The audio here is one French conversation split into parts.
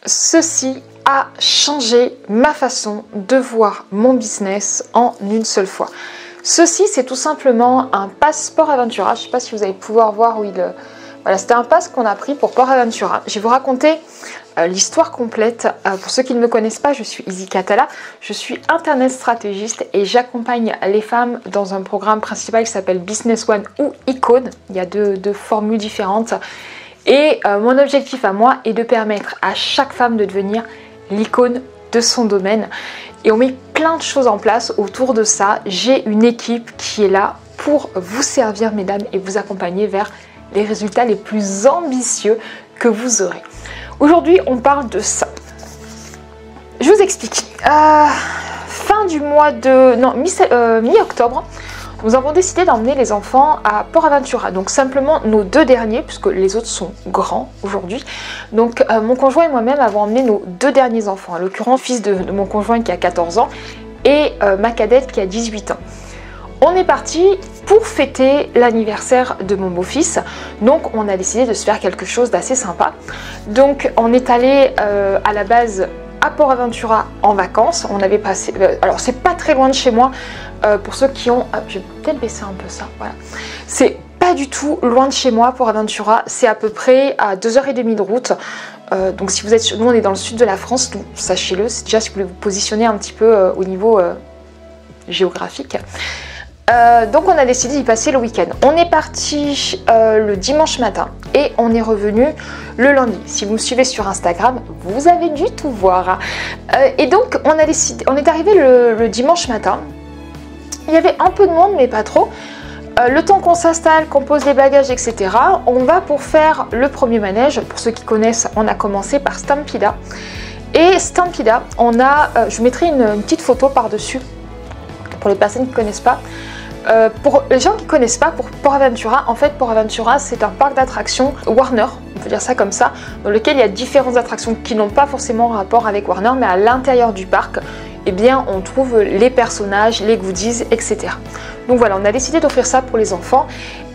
Ceci a changé ma façon de voir mon business en une seule fois. Ceci, c'est tout simplement un pass Port Aventura. Je ne sais pas si vous allez pouvoir voir où il... Voilà, c'était un pass qu'on a pris pour Port Aventura. Je vais vous raconter l'histoire complète. Pour ceux qui ne me connaissent pas, je suis Izzy Catala. Je suis internet stratégiste et j'accompagne les femmes dans un programme principal qui s'appelle Business One ou Icône. Il y a deux formules différentes. Et mon objectif à moi est de permettre à chaque femme de devenir l'icône de son domaine. Et on met plein de choses en place autour de ça. J'ai une équipe qui est là pour vous servir, mesdames, et vous accompagner vers les résultats les plus ambitieux que vous aurez. Aujourd'hui, on parle de ça. Je vous explique. Fin du mois de... Non, mi-octobre, nous avons décidé d'emmener les enfants à Port Aventura. Donc simplement nos deux derniers, puisque les autres sont grands aujourd'hui. Donc mon conjoint et moi-même avons emmené nos deux derniers enfants. En l'occurrence, le fils de mon conjoint qui a 14 ans et ma cadette qui a 18 ans. On est parti pour fêter l'anniversaire de mon beau-fils. Donc on a décidé de se faire quelque chose d'assez sympa. Donc on est allé à la base à Port Aventura en vacances. On avait passé... alors c'est pas très loin de chez moi. Pour ceux qui ont... je vais peut-être baisser un peu ça. Voilà. C'est pas du tout loin de chez moi, Port Aventura. C'est à peu près à 2h30 de route. Donc si vous êtes... Nous on est dans le sud de la France, donc sachez-le. C'est déjà si vous voulez vous positionner un petit peu au niveau géographique. Donc on a décidé d'y passer le week-end. On est parti le dimanche matin et on est revenu le lundi. Si vous me suivez sur Instagram, vous avez dû tout voir. Et donc on est arrivé le dimanche matin. Il y avait un peu de monde mais pas trop. Le temps qu'on s'installe, qu'on pose les bagages, etc. On va pour faire le premier manège. Pour ceux qui connaissent, on a commencé par Stampida. Et Stampida, on a... je vous mettrai une petite photo par-dessus pour les personnes qui ne connaissent pas. Pour les gens qui ne connaissent pas, pour Port Aventura, en fait Port Aventura c'est un parc d'attractions Warner, on peut dire ça comme ça, dans lequel il y a différentes attractions qui n'ont pas forcément rapport avec Warner, mais à l'intérieur du parc, eh bien on trouve les personnages, les goodies, etc. Donc voilà, on a décidé d'offrir ça pour les enfants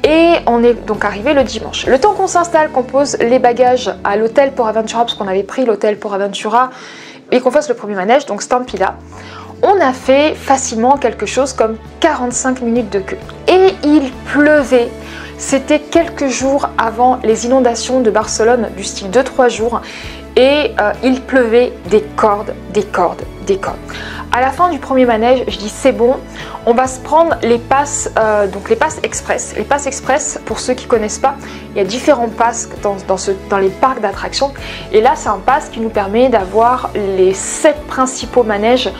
et on est donc arrivé le dimanche. Le temps qu'on s'installe, qu'on pose les bagages à l'hôtel Port Aventura, parce qu'on avait pris l'hôtel Port Aventura, et qu'on fasse le premier manège, donc Stampida, on a fait facilement quelque chose comme 45 minutes de queue. Et il pleuvait. C'était quelques jours avant les inondations de Barcelone, du style 2-3 jours. Et il pleuvait des cordes, des cordes, des cordes. À la fin du premier manège, je dis c'est bon, on va se prendre les passes, donc les passes express. Les passes express, pour ceux qui ne connaissent pas, il y a différents passes dans les parcs d'attractions. Et là, c'est un pass qui nous permet d'avoir les 7 principaux manèges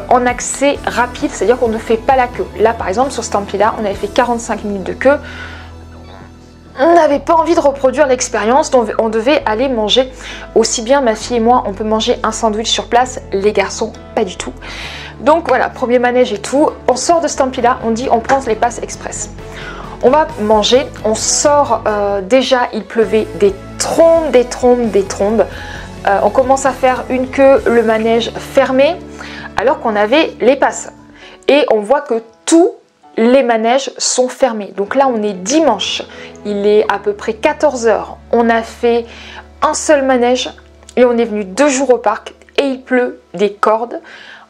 en accès rapide, c'est-à-dire qu'on ne fait pas la queue. Là par exemple sur Stampida, on avait fait 45 minutes de queue. On n'avait pas envie de reproduire l'expérience, donc on devait aller manger. Aussi bien ma fille et moi, on peut manger un sandwich sur place, les garçons pas du tout. Donc voilà, premier manège et tout. On sort de Stampida, on dit on prend les passes express. On va manger, on sort, déjà il pleuvait des trombes, des trombes, des trombes. On commence à faire une queue, le manège fermé, alors qu'on avait les passes. Et on voit que tous les manèges sont fermés. Donc là, on est dimanche. Il est à peu près 14 h. On a fait un seul manège et on est venu 2 jours au parc et il pleut des cordes.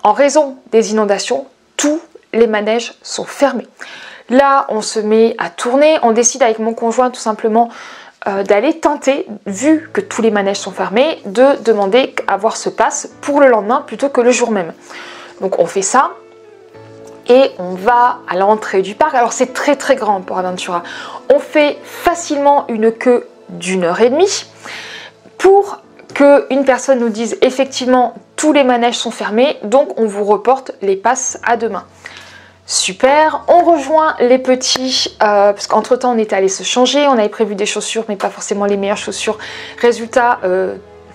En raison des inondations, tous les manèges sont fermés. Là, on se met à tourner. On décide avec mon conjoint tout simplement d'aller tenter, vu que tous les manèges sont fermés, de demander à avoir ce pass pour le lendemain plutôt que le jour même. Donc on fait ça et on va à l'entrée du parc. Alors c'est très très grand pour Aventura. On fait facilement une queue d'1h30 pour qu'une personne nous dise effectivement tous les manèges sont fermés, donc on vous reporte les passes à demain. Super, on rejoint les petits, parce qu'entre temps on était allé se changer, on avait prévu des chaussures mais pas forcément les meilleures chaussures. Résultat,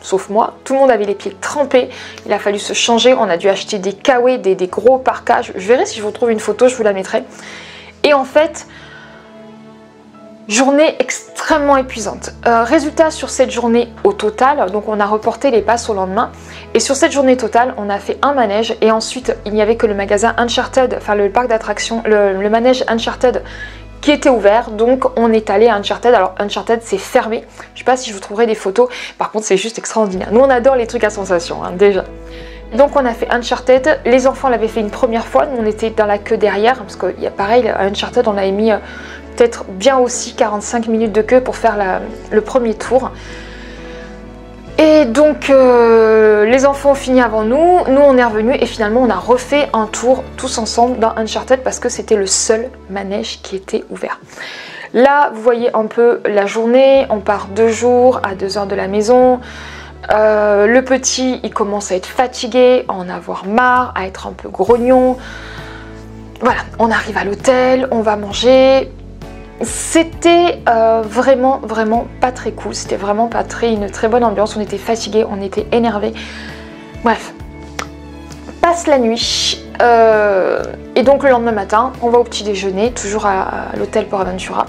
sauf moi, tout le monde avait les pieds trempés, il a fallu se changer, on a dû acheter des kawé, des gros parkages. Je verrai si je vous trouve une photo, je vous la mettrai. Et en fait, journée extrêmement épuisante. Résultat sur cette journée au total, donc on a reporté les passes au lendemain. Et sur cette journée totale, on a fait un manège et ensuite il n'y avait que le magasin Uncharted, enfin le parc d'attractions, le manège Uncharted qui était ouvert, donc on est allé à Uncharted. Alors Uncharted c'est fermé, je sais pas si je vous trouverai des photos, par contre c'est juste extraordinaire. Nous on adore les trucs à sensations hein, déjà. Donc on a fait Uncharted, les enfants l'avaient fait une première fois, nous on était dans la queue derrière, parce que pareil à Uncharted on avait mis peut-être bien aussi 45 minutes de queue pour faire le premier tour. Et donc les enfants ont fini avant nous on est revenus et finalement on a refait un tour tous ensemble dans Uncharted parce que c'était le seul manège qui était ouvert. Là vous voyez un peu la journée, on part 2 jours à 2 h de la maison. Le petit il commence à être fatigué, à en avoir marre, à être un peu grognon. Voilà, on arrive à l'hôtel, on va manger. C'était vraiment pas très cool, c'était vraiment pas une très bonne ambiance, on était fatigués, on était énervés. Bref, passe la nuit et donc le lendemain matin, on va au petit déjeuner, toujours à l'hôtel PortAventura.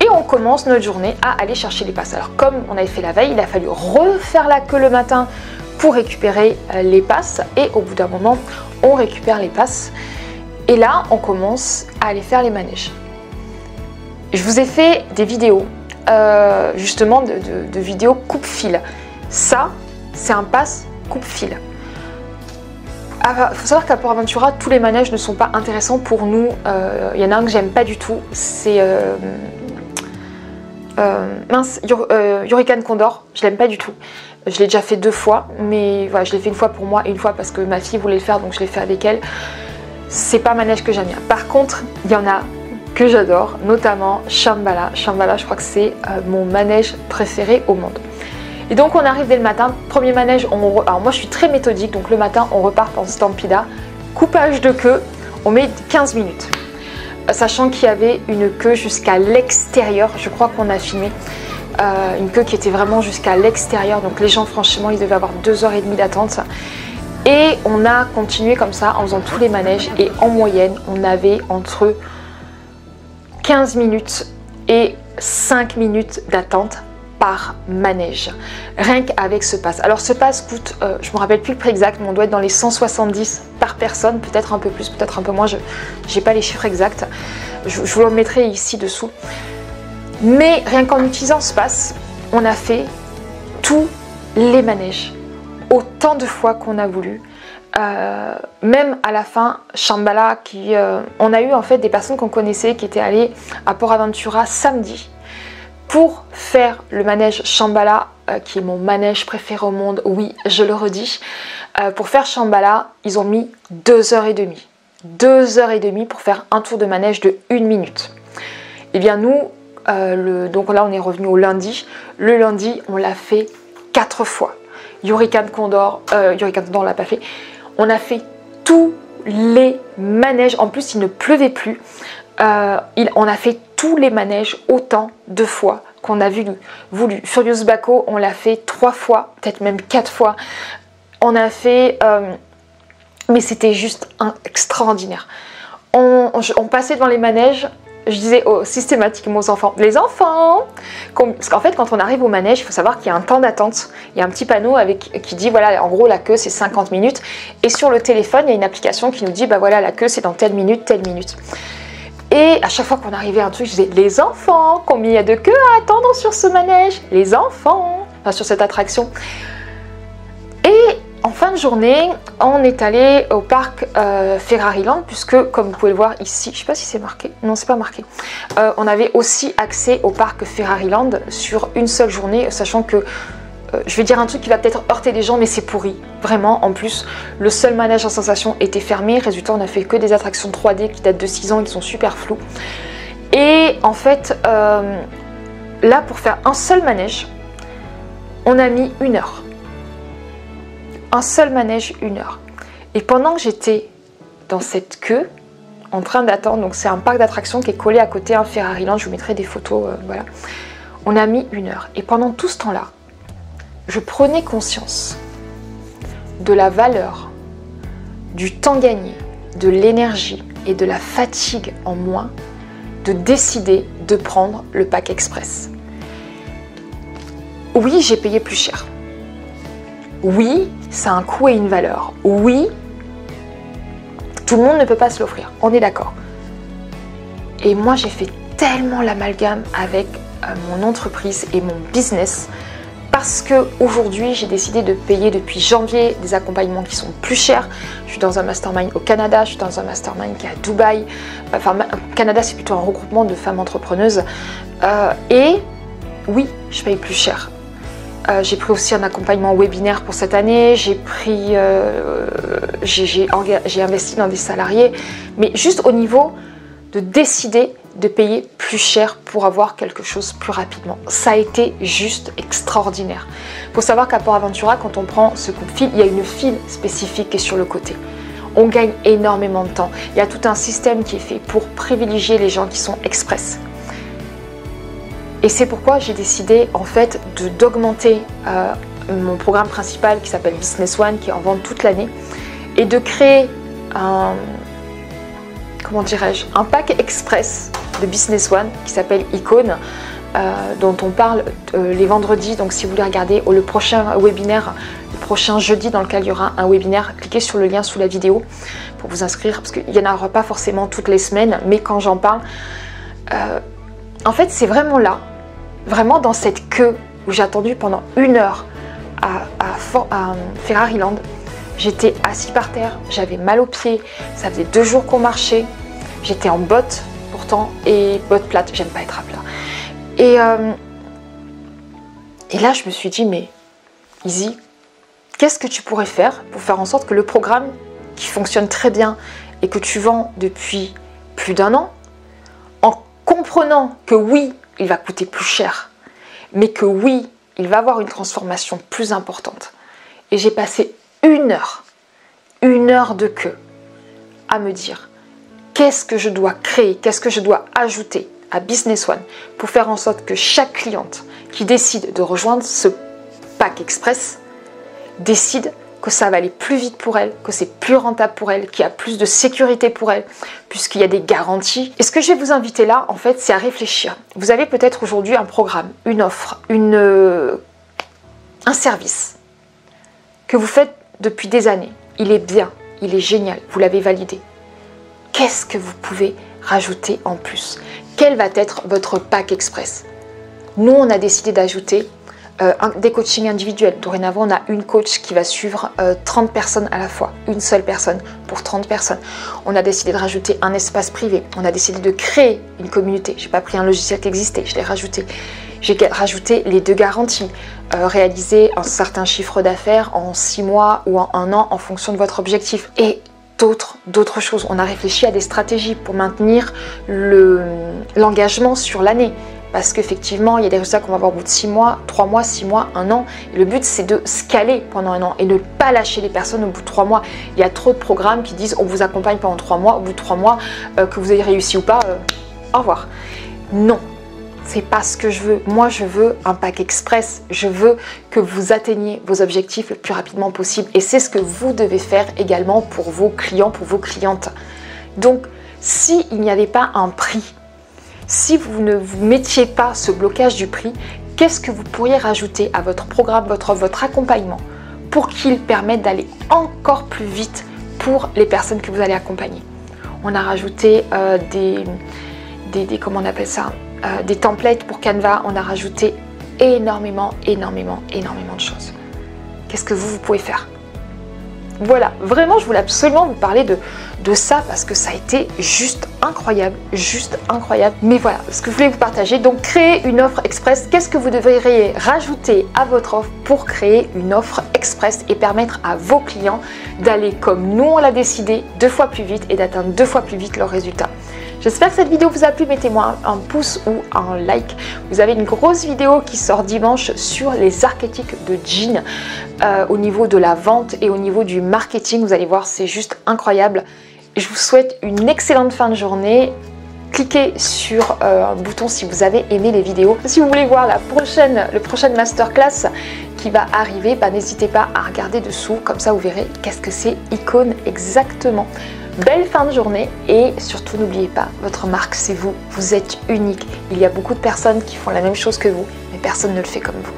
Et on commence notre journée à aller chercher les passes. Alors comme on avait fait la veille, il a fallu refaire la queue le matin pour récupérer les passes. Et au bout d'un moment, on récupère les passes. Et là, on commence à aller faire les manèges. Je vous ai fait des vidéos, justement de vidéos coupe-fil. Ça, c'est un pass coupe-fil. Il faut savoir qu'à PortAventura, tous les manèges ne sont pas intéressants pour nous. Il y en a un que j'aime pas du tout, c'est Hurricane Condor. Je l'aime pas du tout. Je l'ai déjà fait 2 fois, mais voilà, je l'ai fait une fois pour moi et une fois parce que ma fille voulait le faire, donc je l'ai fait avec elle. C'est pas un manège que j'aime bien. Par contre, il y en a que j'adore, notamment Shambhala. Shambhala, je crois que c'est mon manège préféré au monde. Et donc on arrive dès le matin, premier manège, alors moi je suis très méthodique, donc le matin on repart en Stampida, coupage de queue, on met 15 minutes. Sachant qu'il y avait une queue jusqu'à l'extérieur, je crois qu'on a filmé une queue qui était vraiment jusqu'à l'extérieur, donc les gens franchement ils devaient avoir 2h30 d'attente. Et on a continué comme ça en faisant tous les manèges et en moyenne on avait entre 15 minutes et 5 minutes d'attente par manège, rien qu'avec ce pass. Alors ce pass coûte, je me rappelle plus le prix exact, mais on doit être dans les 170 par personne, peut-être un peu plus, peut-être un peu moins, je n'ai pas les chiffres exacts, je vous le mettrai ici dessous. Mais rien qu'en utilisant ce pass, on a fait tous les manèges, autant de fois qu'on a voulu. Même à la fin, Shambhala, on a eu en fait des personnes qu'on connaissait qui étaient allées à PortAventura samedi pour faire le manège Shambhala, qui est mon manège préféré au monde, oui, je le redis. Pour faire Shambhala, ils ont mis 2h30. 2h30 pour faire un tour de manège de 1 minute. Et bien nous, donc là on est revenu au lundi. Le lundi, on l'a fait 4 fois. Hurricane Condor, on l'a pas fait. On a fait tous les manèges. En plus, il ne pleuvait plus. On a fait tous les manèges autant de fois qu'on a voulu. Furious Baco, on l'a fait 3 fois, peut-être même 4 fois. On a fait... mais c'était juste extraordinaire. On passait devant les manèges. Je disais systématiquement aux enfants, les enfants, parce qu'en fait quand on arrive au manège, il faut savoir qu'il y a un temps d'attente, il y a un petit panneau qui dit voilà en gros la queue c'est 50 minutes et sur le téléphone il y a une application qui nous dit bah voilà la queue c'est dans telle minute. Et à chaque fois qu'on arrivait à un truc, je disais les enfants, combien il y a de queues à attendre sur ce manège, les enfants, enfin sur cette attraction. Et en fin de journée, on est allé au parc Ferrariland, puisque comme vous pouvez le voir ici, je ne sais pas si c'est marqué, non c'est pas marqué, on avait aussi accès au parc Ferrariland sur une seule journée, sachant que, je vais dire un truc qui va peut-être heurter des gens, mais c'est pourri, vraiment. En plus, le seul manège en sensation était fermé, résultat on a fait que des attractions 3D qui datent de 6 ans et qui sont super floues. Et en fait, là pour faire un seul manège, on a mis 1 heure. Un seul manège, 1 heure. Et pendant que j'étais dans cette queue, en train d'attendre, donc c'est un parc d'attractions qui est collé à côté, un Ferrariland, je vous mettrai des photos, voilà. On a mis 1 heure. Et pendant tout ce temps-là, je prenais conscience de la valeur, du temps gagné, de l'énergie et de la fatigue en moi de décider de prendre le pack express. Oui, j'ai payé plus cher. Oui, ça a un coût et une valeur. Oui, tout le monde ne peut pas se l'offrir, on est d'accord. Et moi, j'ai fait tellement l'amalgame avec mon entreprise et mon business parce que aujourd'hui j'ai décidé de payer depuis janvier des accompagnements qui sont plus chers. Je suis dans un mastermind au Canada, je suis dans un mastermind qui est à Dubaï. Enfin, au Canada, c'est plutôt un regroupement de femmes entrepreneuses. Et oui, je paye plus cher. J'ai pris aussi un accompagnement webinaire pour cette année. J'ai investi dans des salariés. Mais juste au niveau de décider de payer plus cher pour avoir quelque chose plus rapidement. Ça a été juste extraordinaire. Il faut savoir qu'à Port Aventura, quand on prend ce coup de fil, il y a une file spécifique qui est sur le côté. On gagne énormément de temps. Il y a tout un système qui est fait pour privilégier les gens qui sont express. Et c'est pourquoi j'ai décidé en fait d'augmenter mon programme principal qui s'appelle Business One, qui est en vente toute l'année, et de créer un pack express de Business One qui s'appelle Icône, dont on parle les vendredis. Donc si vous voulez regarder le prochain webinaire, le prochain jeudi dans lequel il y aura un webinaire, cliquez sur le lien sous la vidéo pour vous inscrire, parce qu'il n'y en aura pas forcément toutes les semaines, mais quand j'en parle, en fait c'est vraiment là, vraiment dans cette queue où j'ai attendu pendant 1 heure à Ferrariland. J'étais assis par terre, j'avais mal aux pieds, ça faisait 2 jours qu'on marchait, j'étais en bottes pourtant, et bottes plates, j'aime pas être à plat. Et là je me suis dit, mais Izzy, qu'est-ce que tu pourrais faire pour faire en sorte que le programme qui fonctionne très bien et que tu vends depuis plus d'1 an, en comprenant que oui, il va coûter plus cher, mais que oui, il va avoir une transformation plus importante. Et j'ai passé 1 heure de queue à me dire qu'est-ce que je dois créer, qu'est-ce que je dois ajouter à Business One pour faire en sorte que chaque cliente qui décide de rejoindre ce pack express décide que ça va aller plus vite pour elle, que c'est plus rentable pour elle, qu'il y a plus de sécurité pour elle, puisqu'il y a des garanties. Et ce que je vais vous inviter là, en fait, c'est à réfléchir. Vous avez peut-être aujourd'hui un programme, une offre, un service que vous faites depuis des années. Il est bien, il est génial, vous l'avez validé. Qu'est-ce que vous pouvez rajouter en plus? Quel va être votre pack express? Nous, on a décidé d'ajouter des coachings individuels. Dorénavant, on a une coach qui va suivre 30 personnes à la fois, une seule personne pour 30 personnes. On a décidé de rajouter un espace privé. On a décidé de créer une communauté. Je n'ai pas pris un logiciel qui existait, je l'ai rajouté. J'ai rajouté les 2 garanties, réaliser un certain chiffre d'affaires en 6 mois ou en 1 an en fonction de votre objectif. Et d'autres choses. On a réfléchi à des stratégies pour maintenir l'engagement sur l'année. Parce qu'effectivement, il y a des résultats qu'on va avoir au bout de 6 mois, 3 mois, 6 mois, 1 an. Et le but, c'est de scaler pendant 1 an et ne pas lâcher les personnes au bout de 3 mois. Il y a trop de programmes qui disent on vous accompagne pendant 3 mois, au bout de 3 mois, que vous ayez réussi ou pas, au revoir. Non, c'est pas ce que je veux. Moi, je veux un pack express. Je veux que vous atteigniez vos objectifs le plus rapidement possible. Et c'est ce que vous devez faire également pour vos clients, pour vos clientes. Donc, s'il n'y avait pas un prix, si vous ne vous mettiez pas ce blocage du prix, qu'est-ce que vous pourriez rajouter à votre programme, votre accompagnement pour qu'il permette d'aller encore plus vite pour les personnes que vous allez accompagner? On a rajouté comment on appelle ça, des templates pour Canva. On a rajouté énormément de choses. Qu'est-ce que vous pouvez faire? Voilà, vraiment, je voulais absolument vous parler de ça parce que ça a été juste incroyable. Mais voilà, ce que je voulais vous partager. Donc, créer une offre express. Qu'est-ce que vous devriez rajouter à votre offre pour créer une offre express et permettre à vos clients d'aller comme nous on l'a décidé 2 fois plus vite et d'atteindre 2 fois plus vite leurs résultats? J'espère que cette vidéo vous a plu, mettez-moi un pouce ou un like. Vous avez une grosse vidéo qui sort dimanche sur les archétypes de jeans au niveau de la vente et au niveau du marketing. Vous allez voir, c'est juste incroyable. Je vous souhaite une excellente fin de journée. Cliquez sur un bouton si vous avez aimé les vidéos. Si vous voulez voir le prochaine masterclass qui va arriver, n'hésitez pas à regarder dessous. Comme ça, vous verrez qu'est-ce que c'est Icône exactement. Belle fin de journée et surtout n'oubliez pas, votre marque c'est vous, vous êtes unique. Il y a beaucoup de personnes qui font la même chose que vous, mais personne ne le fait comme vous.